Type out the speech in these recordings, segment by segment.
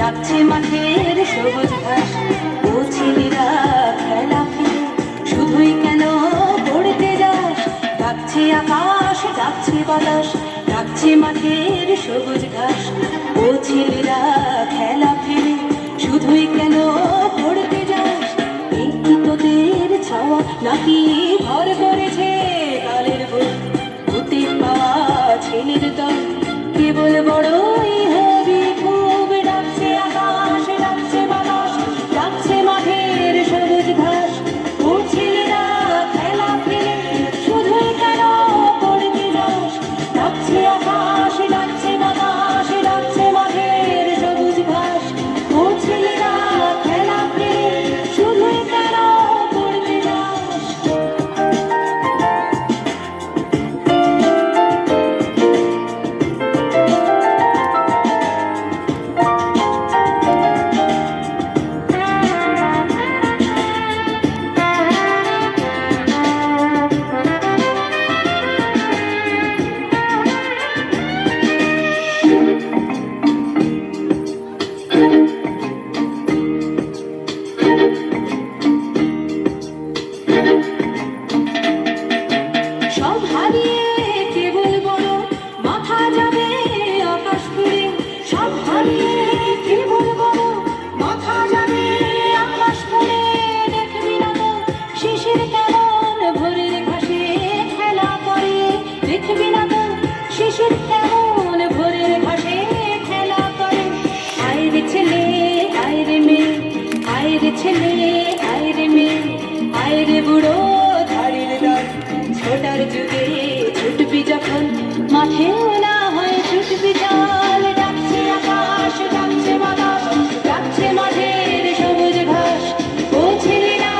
ডাকছে মাঠের সবুজ ঘাস, ও ছেলেরা খেলা ফেলে শুধুই কেন পড়তে যাস? ডাকছে আকাশ, ডাকছে বাতাস, ডাকছে মাঠের সবুজ ঘাস, ও ছেলেরা খেলা ফেলে শুধুই কেন পড়তে যাস? এই কি তোদের ছাওয়া নাকি ভর করেছে কালের বুক? হতে পাওয়া ছেলের দল কেবল বড়ই হবি খুব। ডাকছে আকাশ, ডাকছে বাতাস, ডাকছে মাঠের সবুজ ঘাস, ও ছেলেরা খেলা ফেলে শুধুই কেন পড়তে যাস? ডাকছে আকাশ, ডাকছে বাতাস, ডাকছে মাঠের সবুজ ঘাস, ও ছেলেরা খেলা ফেলে শুধুই কেন পড়তে যাস? সব হারিয়ে কেবল বড় মাথা যাবে আকাশ ফুঁড়ে, সব হারিয়ে কেবল বড় মাথা যাবে আকাশ ফুঁড়ে। দেখবি না তো শিশির কেমন ভোরের ঘাসে খেলা করে, দেখবি না তো শিশির কেমন ভোরের ঘাসে খেলা করে। আয় রে ছেলে, আয় রে মেয়ে, আয় রে ছেলে, আয় রে মেয়ে, আয় রে বুড়ো ধাড়ির দল। ছোটার যুগে ছুটবি যখন মাঠেও না হয় ছুটবি চল। ডাকছে আকাশ, ডাকছে বাতাস, ডাকছে মাঠের সবুজ ঘাস, ও ছেলেরা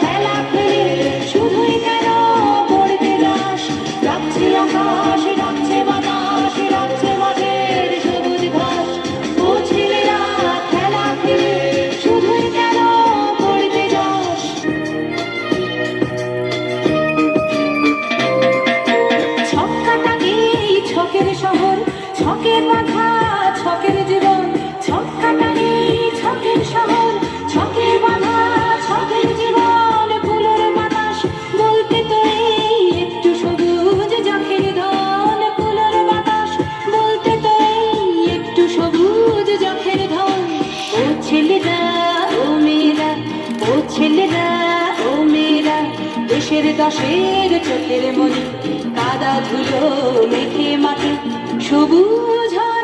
খেলা খেলে শুধুই কেন পড়তে যাস? ডাকছে আকাশ, ডাকছে বাতাস, ডাকছে মাঠের সবুজ ঘাস, ও ছেলেরা খেলা খেলে শুধুই কেন পড়তে যাস? ছকের শহর, ছকে বাঁধা ছকের জীবন, ছক্কাটা নেই ছকের শহর, ছকে বাঁধা ছকের জীবন। ফুলের বাতাস বলতে তো এই একটু সবুজ যখের ধন, ফুলের বাতাস বলতে তো এই একটু সবুজ যখের ধন। ও ছেলেরা, ও মেয়েরা, ও ছেলেরা, ও মেয়েরা, দেশের দশের চোখের মনি কাদা ধুলো মেখে মাঠে সবুজ হয়।